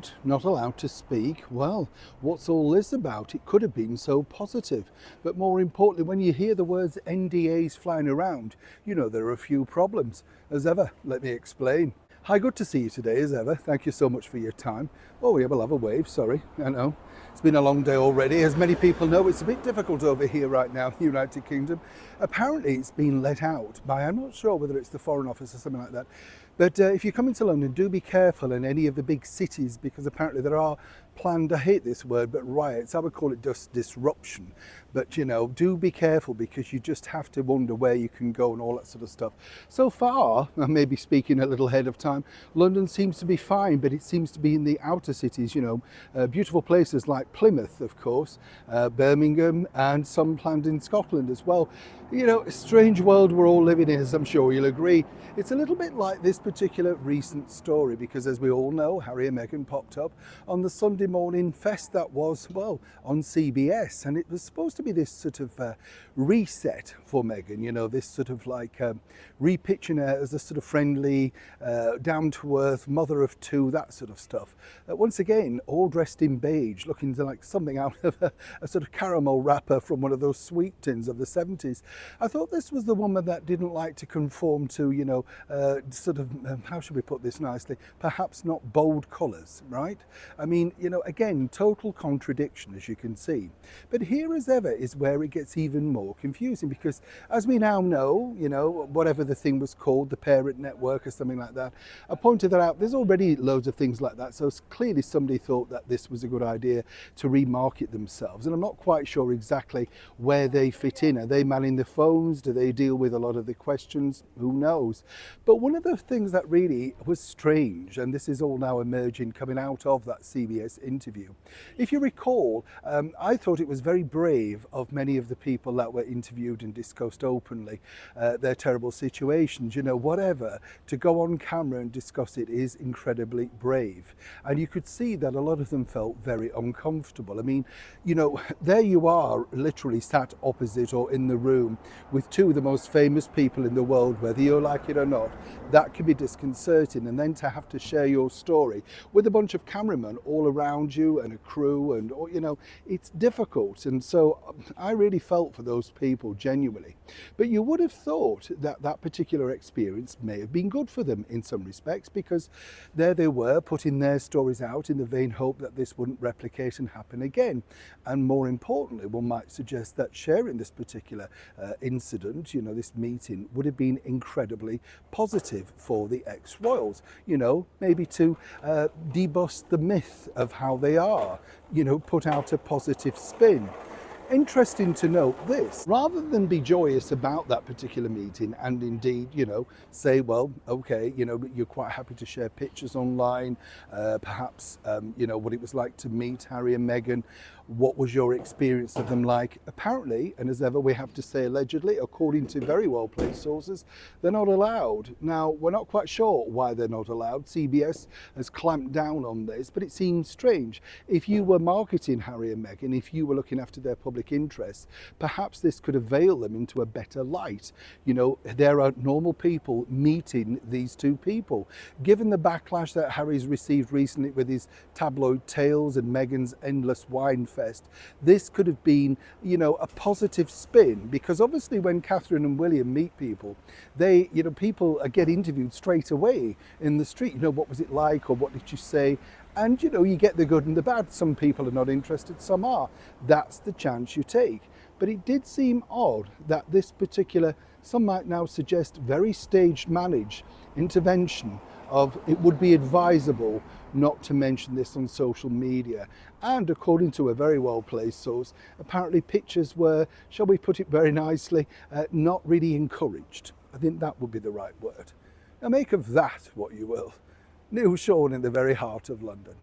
gagged, not allowed to speak. Well, what's all this about? It could have been so positive. But more importantly, when you hear the words NDAs flying around, you know there are a few problems. As ever, let me explain. Hi, good to see you today as ever. Thank you so much for your time. Oh, yeah, we'll have a wave, sorry. I know. It's been a long day already. As many people know, it's a bit difficult over here right now in the United Kingdom. Apparently, it's been let out by, I'm not sure whether it's the Foreign Office or something like that. But if you come into London, do be careful in any of the big cities, because apparently there are planned, I hate this word, but riots. I would call it just disruption. But, you know, do be careful, because you just have to wonder where you can go and all that sort of stuff. So far, I may be speaking a little ahead of time, London seems to be fine, but it seems to be in the outer cities, you know, beautiful places like Plymouth, of course, Birmingham, and some planned in Scotland as well. You know, a strange world we're all living in, as I'm sure you'll agree. It's a little bit like this particular recent story, because as we all know, Harry and Meghan popped up on the Sunday morning fest that was, well, on CBS, and it was supposed to be this sort of reset for Meghan, you know, this sort of like repitching her as a sort of friendly, down-to-earth mother of two, that sort of stuff. Once again, all dressed in beige, looking like something out of a sort of caramel wrapper from one of those sweet tins of the 70s. I thought this was the woman that didn't like to conform to, you know, sort of, how should we put this nicely, perhaps not bold colours, right? I mean, you know, again, total contradiction, as you can see. But here as ever is where it gets even more confusing, because as we now know, you know, whatever the thing was called, the parent network or something like that, I pointed that out. There's already loads of things like that. So clearly somebody thought that this was a good idea to remarket themselves. And I'm not quite sure exactly where they fit in. Are they manning the phones? Do they deal with a lot of the questions? Who knows? But one of the things that really was strange, and this is all now emerging coming out of that CBS interview. If you recall, I thought it was very brave of many of the people that were interviewed and discussed openly their terrible situations, you know, whatever, to go on camera and discuss it is incredibly brave. And you could see that a lot of them felt very uncomfortable. I mean, you know, there you are literally sat opposite or in the room with two of the most famous people in the world, whether you like it or not. That can be disconcerting. And then to have to share your story with a bunch of cameramen all around you and a crew, and, you know, it's difficult. And so I really felt for those people genuinely. But you would have thought that that particular experience may have been good for them in some respects, because there they were putting their stories out in the vain hope that this wouldn't replicate and happen again. And more importantly, one might suggest that sharing this particular incident, you know, this meeting, would have been incredibly positive for the ex-royals, you know, maybe to debust the myth of how they are, you know, put out a positive spin. Interesting to note this, rather than be joyous about that particular meeting and indeed, you know, say, well, okay, you know, you're quite happy to share pictures online, perhaps, you know, what it was like to meet Harry and Meghan. What was your experience of them like? Apparently, and as ever, we have to say allegedly, according to very well-placed sources, they're not allowed. Now, we're not quite sure why they're not allowed. CBS has clamped down on this, but it seems strange. If you were marketing Harry and Meghan, if you were looking after their public interests, perhaps this could avail them into a better light. You know, there are normal people meeting these two people. Given the backlash that Harry's received recently with his tabloid tales and Meghan's endless wine fest, this could have been, you know, a positive spin, because obviously when Catherine and William meet people, they, you know, people get interviewed straight away in the street. You know, what was it like, or what did you say? And, you know, you get the good and the bad. Some people are not interested, some are. That's the chance you take. But it did seem odd that this particular, some might now suggest, very staged managed intervention of it would be advisable not to mention this on social media. And according to a very well-placed source, apparently pictures were, shall we put it very nicely, not really encouraged. I think that would be the right word. Now make of that what you will. Neil Sean in the very heart of London.